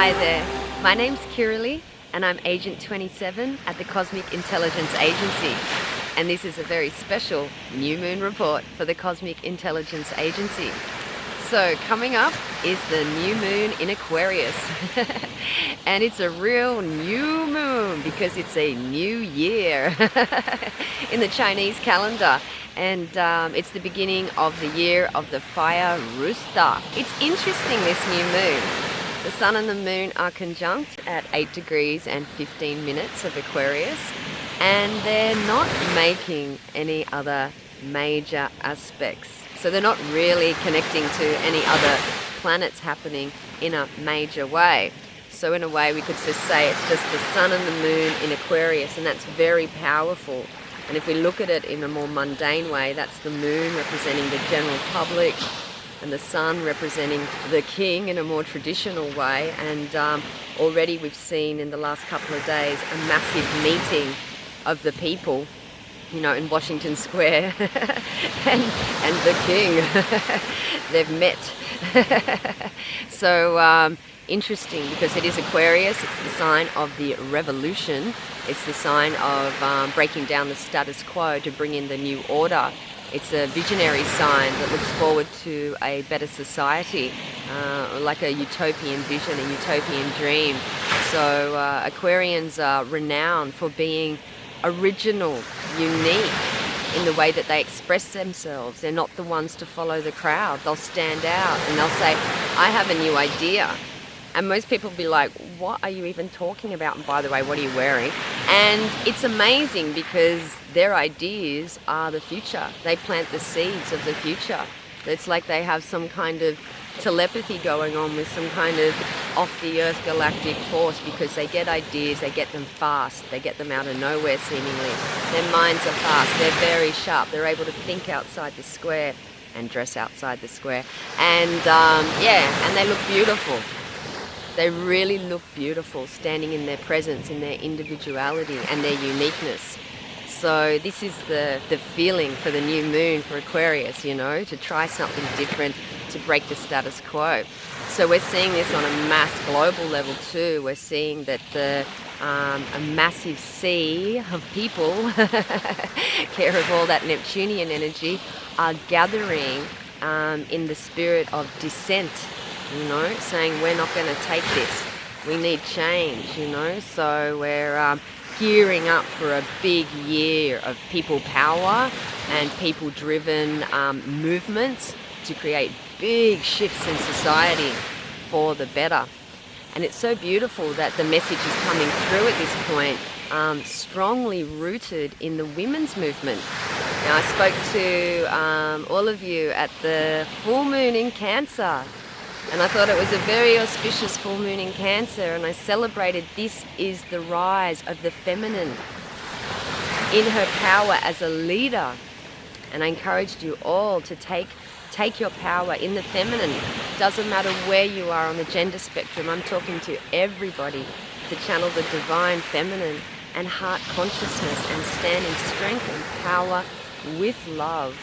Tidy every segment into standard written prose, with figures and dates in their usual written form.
Hi there, my name's Kiralee and I'm Agent 27 at the Cosmic Intelligence Agency, and this is a very special new moon report for the Cosmic Intelligence Agency. So coming up is the new moon in Aquarius and it's a real new moon because it's a new year in the Chinese calendar, and it's the beginning of the year of the Fire Rooster. It's interesting, this new moon. The sun and the moon are conjunct at 8 degrees and 15 minutes of Aquarius, and they're not making any other major aspects. So they're not really connecting to any other planets happening in a major way. So in a way we could just say it's just the sun and the moon in Aquarius, and that's very powerful. And if we look at it in a more mundane way, that's the moon representing the general public and the sun representing the king in a more traditional way. And already we've seen in the last couple of days a massive meeting of the people, you know, in Washington Square and the king. They've met. So interesting, because it is Aquarius. It's the sign of the revolution. It's the sign of breaking down the status quo to bring in the new order. It's a visionary sign that looks forward to a better society, like a utopian vision, a utopian dream. So Aquarians are renowned for being original, unique in the way that they express themselves. They're not the ones to follow the crowd. They'll stand out and they'll say, I have a new idea. And most people will be like, what are you even talking about? And by the way, what are you wearing? And it's amazing because their ideas are the future. They plant the seeds of the future. It's like they have some kind of telepathy going on with some kind of off-the-earth galactic force, because they get ideas, they get them fast, they get them out of nowhere seemingly. Their minds are fast, they're very sharp, they're able to think outside the square and dress outside the square. And yeah, and they look beautiful. They really look beautiful, standing in their presence, in their individuality and their uniqueness. So this is the feeling for the new moon for Aquarius, you know, to try something different, to break the status quo. So we're seeing this on a mass global level too. We're seeing that a massive sea of people, care of all that Neptunian energy, are gathering in the spirit of dissent, you know, saying we're not going to take this, we need change, you know. So we're gearing up for a big year of people power and people driven movements to create big shifts in society for the better. And it's so beautiful that the message is coming through at this point, strongly rooted in the women's movement. Now, I spoke to all of you at the full moon in Cancer, and I thought it was a very auspicious full moon in Cancer, and I celebrated this is the rise of the feminine in her power as a leader. And I encouraged you all to take your power in the feminine. Doesn't matter where you are on the gender spectrum. I'm talking to everybody to channel the divine feminine and heart consciousness and stand in strength and power with love,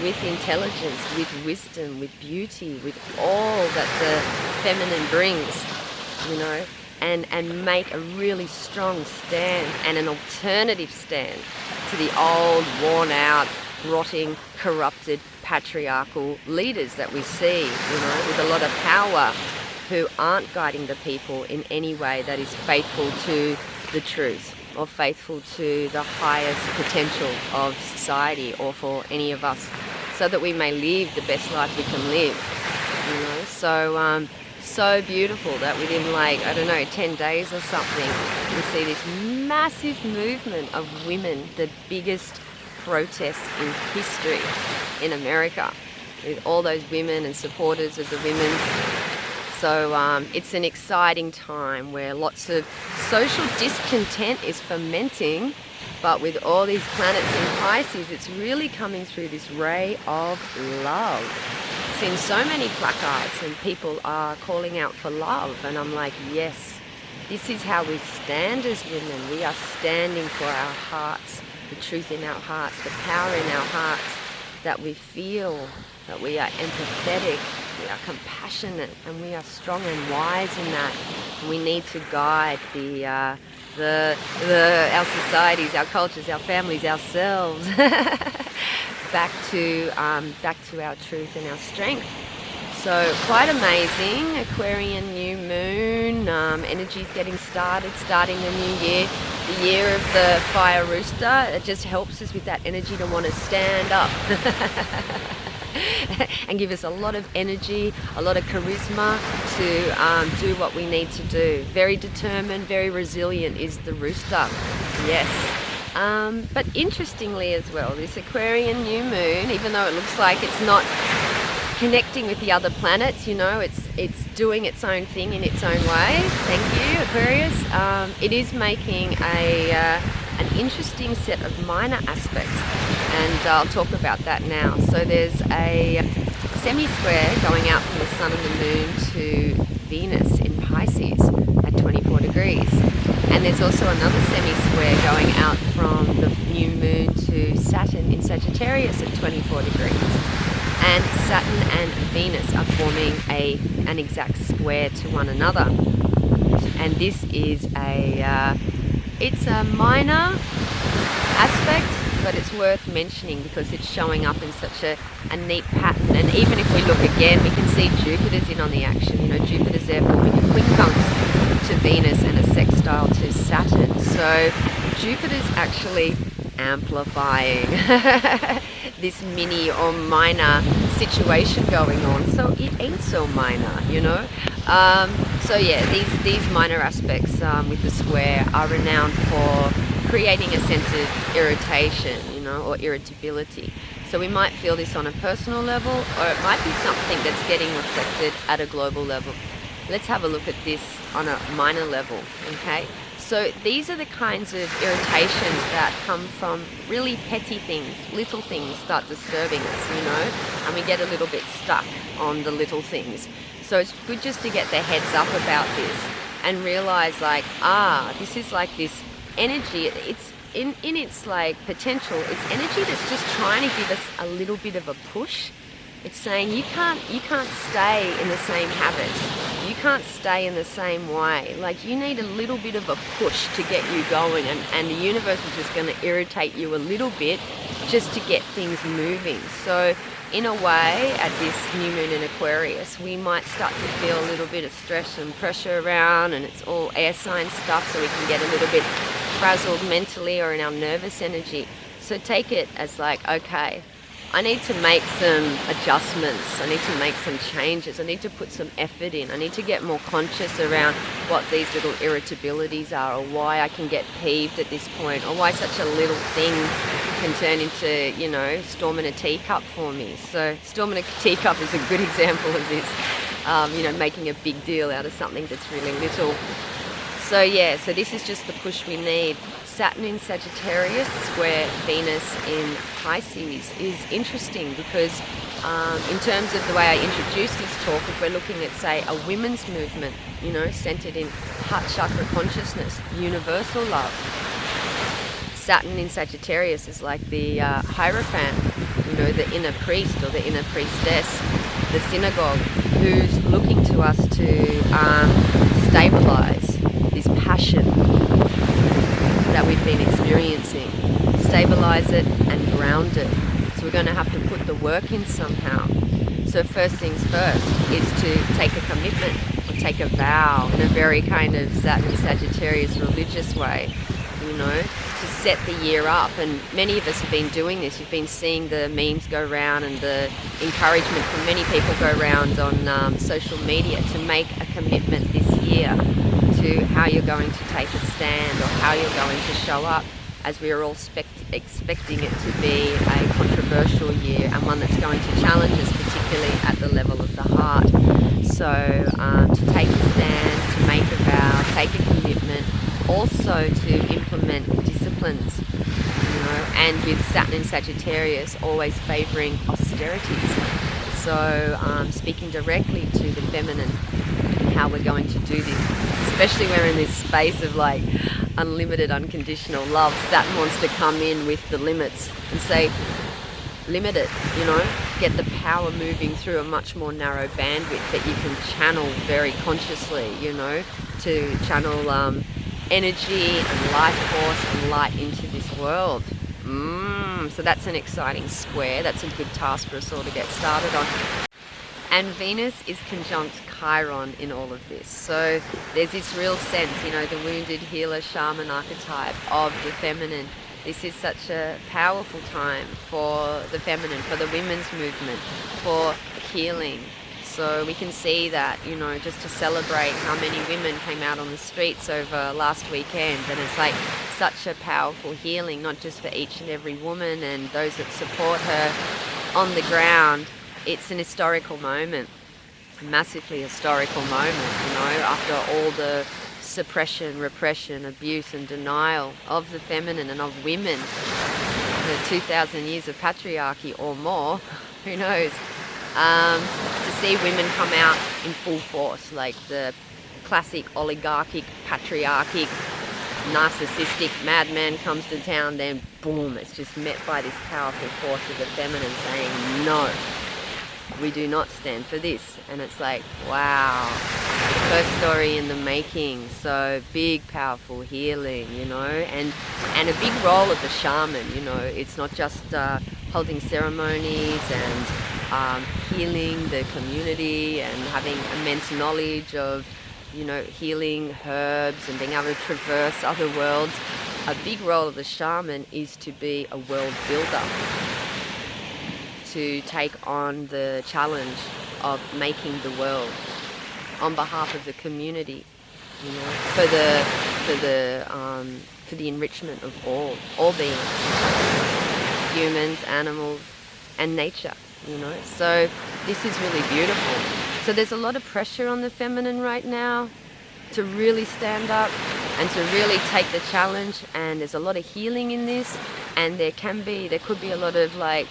with intelligence, with wisdom, with beauty, with all that the feminine brings, you know, and make a really strong stand and an alternative stand to the old, worn out, rotting, corrupted, patriarchal leaders that we see, you know, with a lot of power, who aren't guiding the people in any way that is faithful to the truth or faithful to the highest potential of society or for any of us, so that we may live the best life we can live, you know. So so beautiful that within, like, I don't know, 10 days or something, we see this massive movement of women, the biggest protests in history in America, with all those women and supporters of the women. So it's an exciting time where lots of social discontent is fermenting, but with all these planets in Pisces, it's really coming through this ray of love. I've seen so many placards and people are calling out for love, and I'm like, yes, this is how we stand as women. We are standing for our hearts, the truth in our hearts, the power in our hearts, that we feel, that we are empathetic, we are compassionate, and we are strong and wise in that. We need to guide our societies, our cultures, our families, ourselves back to our truth and our strength. So quite amazing. Aquarian new moon, energy's getting starting the new year, the year of the Fire Rooster. It just helps us with that energy to want to stand up and give us a lot of energy, a lot of charisma to do what we need to do. Very determined, very resilient is the rooster. Yes. But interestingly as well, this Aquarian new moon, even though it looks like it's not connecting with the other planets, you know, it's doing its own thing in its own way. Thank you, Aquarius. It is making an interesting set of minor aspects, and I'll talk about that now. So there's a semi-square going out from the Sun and the Moon to Venus in Pisces at 24 degrees. And there's also another semi-square going out from the new moon to Saturn in Sagittarius at 24 degrees. And Saturn and Venus are forming an exact square to one another. And this is it's a minor aspect, but it's worth mentioning because it's showing up in such a neat pattern. And even if we look again, we can see Jupiter's in on the action. You know, Jupiter's there forming a quincunx to Venus and a sextile to Saturn. So Jupiter's actually amplifying this mini or minor situation going on, so it ain't so minor, you know. So yeah, these minor aspects with the square are renowned for creating a sense of irritation, you know, or irritability. So we might feel this on a personal level, or it might be something that's getting reflected at a global level. Let's have a look at this on a minor level, okay? So these are the kinds of irritations that come from really petty things. Little things start disturbing us, you know, and we get a little bit stuck on the little things. So it's good just to get their heads up about this and realize, like, this is like this energy. It's in its like potential. It's energy that's just trying to give us a little bit of a push. It's saying you can't stay in the same habits. You can't stay in the same way. Like, you need a little bit of a push to get you going, and the universe is just going to irritate you a little bit just to get things moving. So in a way, at this new moon in Aquarius, we might start to feel a little bit of stress and pressure around, and it's all air sign stuff, so we can get a little bit frazzled mentally or in our nervous energy. So take it as like, okay, I need to make some adjustments, I need to make some changes, I need to put some effort in, I need to get more conscious around what these little irritabilities are, or why I can get peeved at this point, or why such a little thing can turn into, you know, storm in a teacup for me. So storm in a teacup is a good example of this, you know, making a big deal out of something that's really little. So yeah, so this is just the push we need. Saturn in Sagittarius, square Venus in Pisces, is interesting because in terms of the way I introduce this talk, if we're looking at, say, a women's movement, you know, centered in heart chakra consciousness, universal love. Saturn in Sagittarius is like the Hierophant, you know, the inner priest or the inner priestess, the synagogue, who's looking to us to stabilize this passion that we've been experiencing, stabilize it and ground it. So we're going to have to put the work in somehow. So first things first is to take a commitment or take a vow in a very kind of Saturn Sagittarius religious way, you know, to set the year up. And many of us have been doing this. You've been seeing the memes go around and the encouragement from many people go around on social media to make a commitment this year to how you're going to take a stand or how you're going to show up, as we are all expecting it to be a controversial year and one that's going to challenge us, particularly at the level of the heart. So to take a stand, to make a vow, take a commitment, also to implement disciplines, you know, and with Saturn in Sagittarius always favouring austerities. So speaking directly to the feminine, how we're going to do this, especially when we're in this space of like unlimited unconditional love. Saturn wants to come in with the limits and say, limit it, you know, get the power moving through a much more narrow bandwidth that you can channel very consciously, you know, to channel energy and life force and light into this world. So that's an exciting square. That's a good task for us all to get started on. And Venus is conjunct Chiron in all of this. So there's this real sense, you know, the wounded healer shaman archetype of the feminine. This is such a powerful time for the feminine, for the women's movement, for healing. So we can see that, you know, just to celebrate how many women came out on the streets over last weekend. And it's like such a powerful healing, not just for each and every woman and those that support her on the ground. It's an historical moment, a massively historical moment, you know, after all the suppression, repression, abuse and denial of the feminine and of women, the 2,000 years of patriarchy or more, who knows, to see women come out in full force, like the classic oligarchic, patriarchic, narcissistic madman comes to town, then boom, it's just met by this powerful force of the feminine saying, no, we do not stand for this. And it's like, wow, first story in the making. So big, powerful healing, you know, and a big role of the shaman, you know. It's not just holding ceremonies and healing the community and having immense knowledge of, you know, healing herbs and being able to traverse other worlds. A big role of the shaman is to be a world builder, to take on the challenge of making the world on behalf of the community, you know, for the enrichment of all beings, humans, animals, and nature, you know. So this is really beautiful. So there's a lot of pressure on the feminine right now to really stand up and to really take the challenge, and there's a lot of healing in this, and there could be a lot of like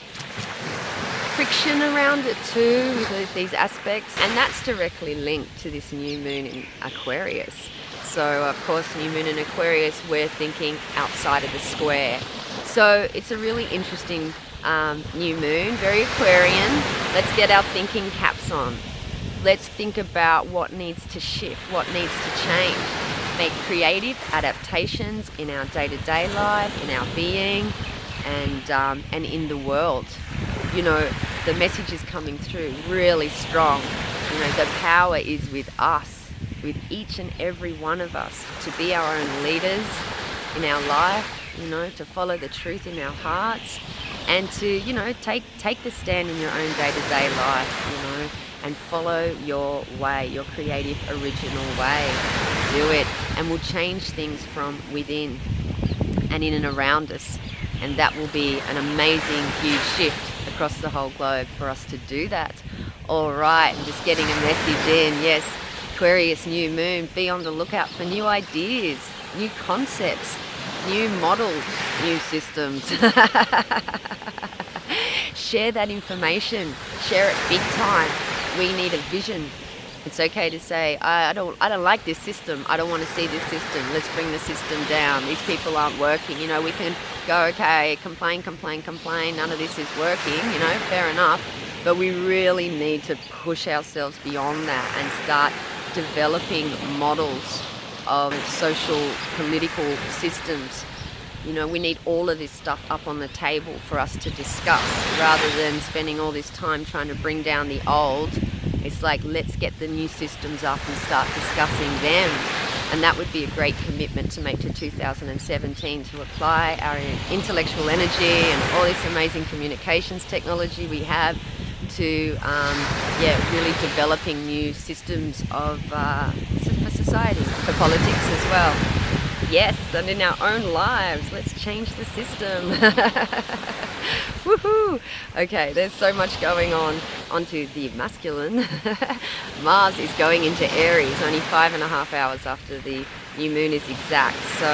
friction around it too, with these aspects, and that's directly linked to this new moon in Aquarius. So of course, new moon in Aquarius, we're thinking outside of the square. So it's a really interesting new moon, very Aquarian. Let's get our thinking caps on. Let's think about what needs to shift, what needs to change. Make creative adaptations in our day-to-day life, in our being, and in the world. You know, the message is coming through really strong. You know, the power is with us, with each and every one of us, to be our own leaders in our life, you know, to follow the truth in our hearts, and to, you know, take the stand in your own day-to-day life, you know, and follow your way, your creative, original way. Do it, and we'll change things from within and in and around us. And that will be an amazing, huge shift across the whole globe for us to do that. All right, I'm just getting a message in. Yes, Aquarius new moon, be on the lookout for new ideas, new concepts, new models, new systems. Share that information, share it big time. We need a vision. It's okay to say, I don't like this system. I don't want to see this system. Let's bring the system down. These people aren't working. You know, we can go, okay, complain. None of this is working, you know, fair enough. But we really need to push ourselves beyond that and start developing models of social, political systems. You know, we need all of this stuff up on the table for us to discuss, rather than spending all this time trying to bring down the old. It's like, let's get the new systems up and start discussing them. And that would be a great commitment to make to 2017, to apply our intellectual energy and all this amazing communications technology we have to, really developing new systems of for society, for politics as well. Yes, and in our own lives, let's change the system. Woohoo! Okay, there's so much going on. Onto the masculine. Mars is going into Aries only 5.5 hours after the new moon is exact. So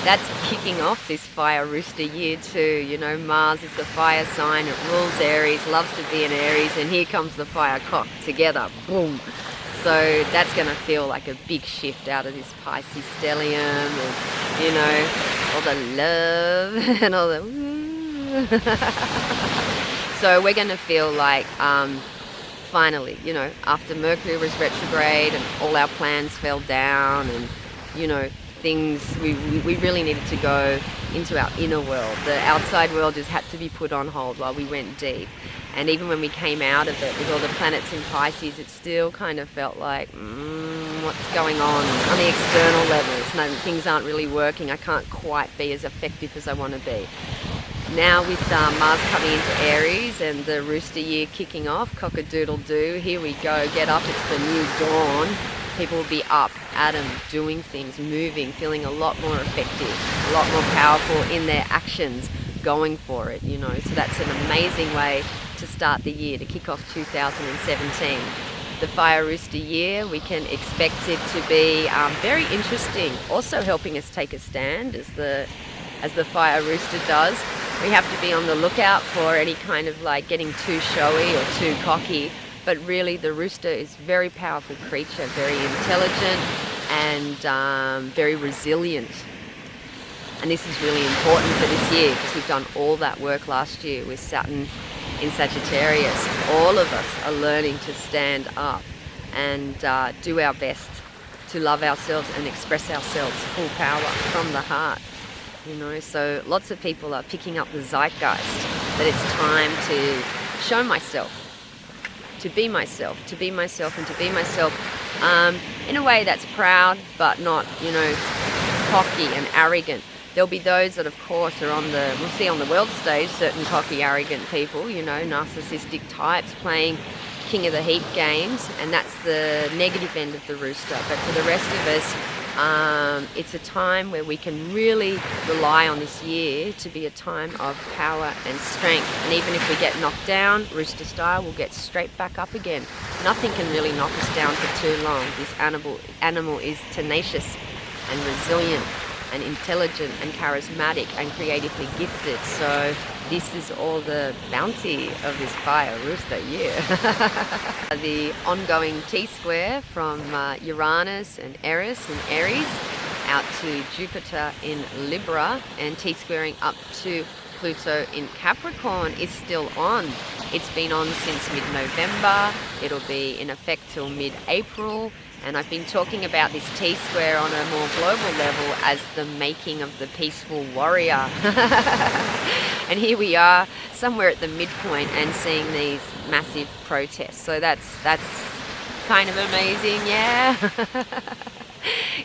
that's kicking off this Fire Rooster year too. You know, Mars is the fire sign. It rules Aries, loves to be in Aries, and here comes the fire cock together. Boom! So that's going to feel like a big shift out of this Piscean Stellium, and, you know, all the love and all the So we're going to feel like finally, you know, after Mercury was retrograde and all our plans fell down, and, you know, things, we really needed to go into our inner world. The outside world just had to be put on hold while we went deep. And even when we came out of it with all the planets in Pisces, it still kind of felt like, what's going on the external levels? No, things aren't really working. I can't quite be as effective as I want to be. Now with Mars coming into Aries and the rooster year kicking off, cock-a-doodle-doo, here we go, get up, it's the new dawn. People will be up, at 'em, doing things, moving, feeling a lot more effective, a lot more powerful in their actions, going for it, you know. So that's an amazing way to start the year, to kick off 2017. The Fire Rooster year, we can expect it to be very interesting, also helping us take a stand as the Fire Rooster does. We have to be on the lookout for any kind of like getting too showy or too cocky, but really the rooster is a very powerful creature, very intelligent and very resilient. And this is really important for this year because we've done all that work last year with Saturn in Sagittarius. All of us are learning to stand up and do our best to love ourselves and express ourselves full power from the heart. You know, so lots of people are picking up the zeitgeist that it's time to show myself, to be myself, to be myself, and to be myself in a way that's proud but not, you know, cocky and arrogant. There'll be those that, of course, are we'll see on the world stage, certain cocky, arrogant people, you know, narcissistic types playing king of the heap games, and that's the negative end of the rooster. But for the rest of us, it's a time where we can really rely on this year to be a time of power and strength. And even if we get knocked down, rooster style, we'll get straight back up again. Nothing can really knock us down for too long. This animal is tenacious and resilient and intelligent and charismatic and creatively gifted. So this is all the bounty of this Fire Rooster year. The ongoing T-square from Uranus and Eris in Aries out to Jupiter in Libra, and T-squaring up to Pluto in Capricorn is still on. It's been on since mid-November. It'll be in effect till mid-April. And I've been talking about this T-square on a more global level as the making of the peaceful warrior. And here we are, somewhere at the midpoint, and seeing these massive protests. So that's kind of amazing, yeah.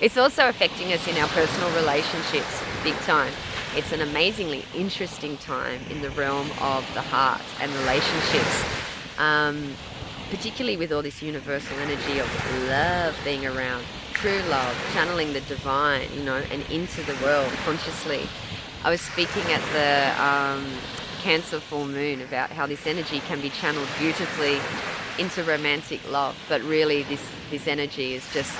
It's also affecting us in our personal relationships, big time. It's an amazingly interesting time in the realm of the heart and relationships. Particularly with all this universal energy of love being around, true love, channeling the divine, you know, and into the world consciously. I was speaking at the Cancer full moon about how this energy can be channeled beautifully into romantic love, but really this energy is just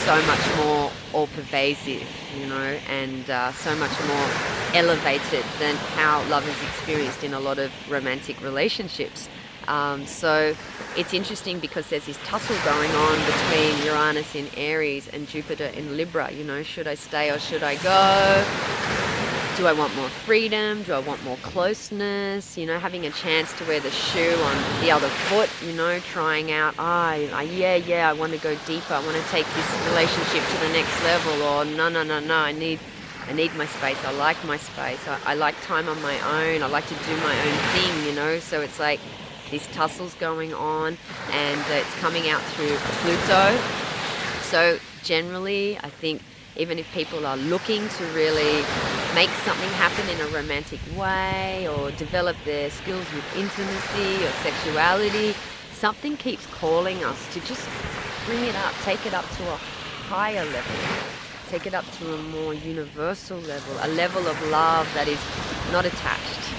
so much more all-pervasive, you know, and so much more elevated than how love is experienced in a lot of romantic relationships. So it's interesting because there's this tussle going on between Uranus in Aries and Jupiter in Libra. You know, should I stay or should I go? Do I want more freedom? Do I want more closeness? You know, having a chance to wear the shoe on the other foot, you know, trying out, yeah, I want to go deeper. I want to take this relationship to the next level. Or no, I need my space. I like my space. I like time on my own. I like to do my own thing, you know. So it's like this tussle's going on, and it's coming out through Pluto. So generally, I think even if people are looking to really make something happen in a romantic way or develop their skills with intimacy or sexuality, something keeps calling us to just bring it up, take it up to a higher level, take it up to a more universal level, a level of love that is not attached,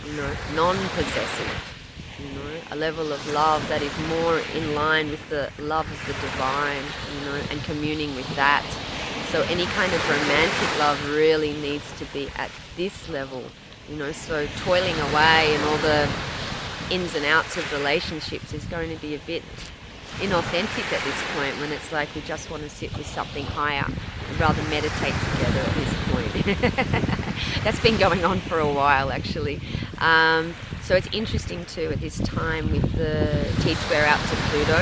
you know, non-possessive. You know, a level of love that is more in line with the love of the divine, you know, and communing with that. So any kind of romantic love really needs to be at this level, you know, so toiling away and all the ins and outs of relationships is going to be a bit inauthentic at this point, when it's like we just want to sit with something higher and rather meditate together at this point. That's been going on for a while, actually. So it's interesting too at this time with the T-square out to Pluto.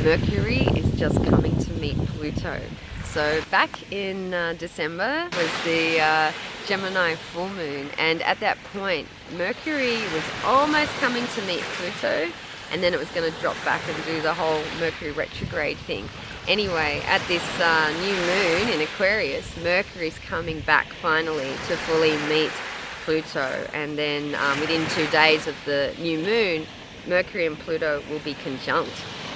Mercury is just coming to meet Pluto. So back in December was the Gemini full moon, and at that point Mercury was almost coming to meet Pluto, and then it was going to drop back and do the whole Mercury retrograde thing. Anyway, at this new moon in Aquarius, Mercury's coming back finally to fully meet Pluto, and then within 2 days of the new moon, Mercury and Pluto will be conjunct.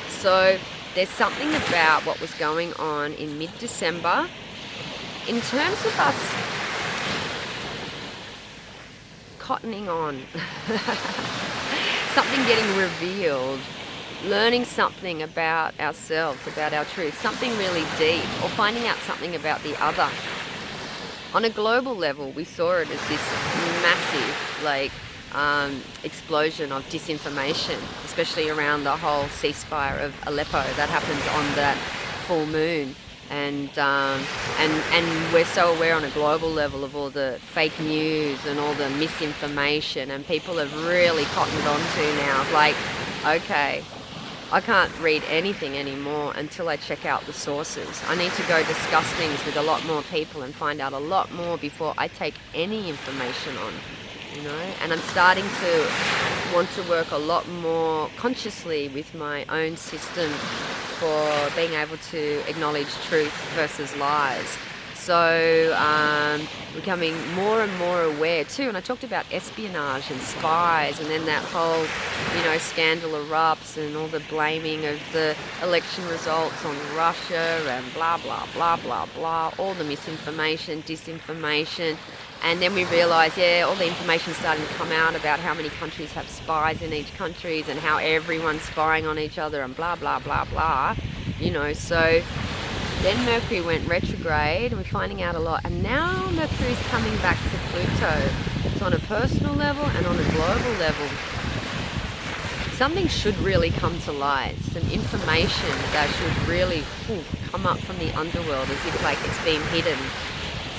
So there's something about what was going on in mid-December in terms of us cottoning on, something getting revealed, learning something about ourselves, about our truth, something really deep, or finding out something about the other. On a global level, we saw it as this massive, explosion of disinformation, especially around the whole ceasefire of Aleppo that happened on that full moon. And we're so aware on a global level of all the fake news and all the misinformation, and people have really cottoned onto now, like, okay, I can't read anything anymore until I check out the sources. I need to go discuss things with a lot more people and find out a lot more before I take any information on, you know. And I'm starting to want to work a lot more consciously with my own system for being able to acknowledge truth versus lies. So becoming more and more aware too, and I talked about espionage and spies, and then that whole, you know, scandal erupts and all the blaming of the election results on Russia and blah blah blah blah blah, all the misinformation, disinformation. And then we realise, yeah, all the information starting to come out about how many countries have spies in each country and how everyone's spying on each other and blah blah blah blah, you know. So then Mercury went retrograde, and we're finding out a lot. And now Mercury's coming back to Pluto. So on a personal level and on a global level, something should really come to light. Some information that should really come up from the underworld, as if like it's been hidden.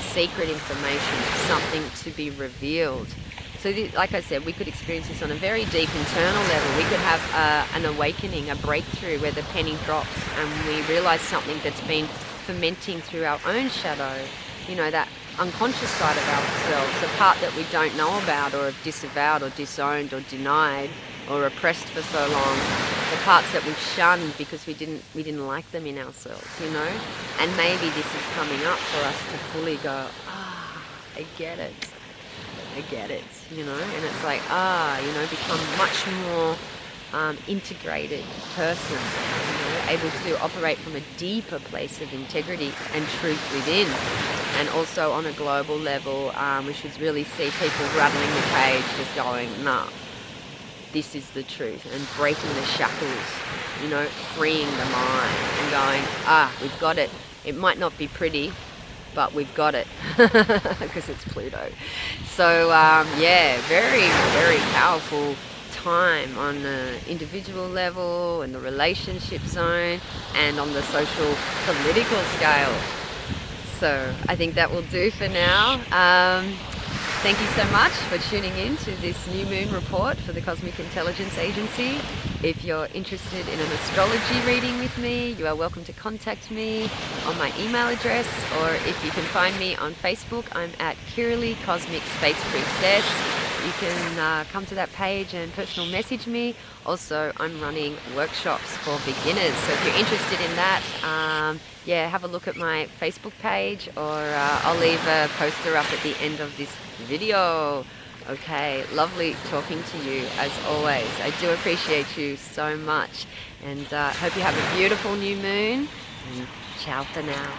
Secret information, something to be revealed. So like I said, we could experience this on a very deep internal level. We could have an awakening, a breakthrough where the penny drops and we realize something that's been fermenting through our own shadow, you know, that unconscious side of ourselves, the part that we don't know about or have disavowed or disowned or denied or oppressed for so long, the parts that we've shunned because we didn't like them in ourselves, you know. And maybe this is coming up for us to fully go, I get it, you know. And it's like, you know, become much more integrated person, you know, able to operate from a deeper place of integrity and truth within. And also on a global level, we should really see people rattling the cage, just going, nah, this is the truth, and breaking the shackles, you know, freeing the mind and going, we've got it. It might not be pretty, but we've got it because it's Pluto. So yeah, very, very powerful time on the individual level and the relationship zone and on the social political scale. So I think that will do for now. Thank you so much for tuning in to this new moon report for the Cosmic Intelligence Agency. If you're interested in an astrology reading with me, you are welcome to contact me on my email address, or if you can find me on Facebook, I'm at Kiralee Cosmic Space Priestess. You can come to that page and personal message me. Also, I'm running workshops for beginners, so if you're interested in that, yeah, have a look at my Facebook page, or I'll leave a poster up at the end of this video. Okay, lovely talking to you as always. I do appreciate you so much, and hope you have a beautiful new moon, and ciao for now.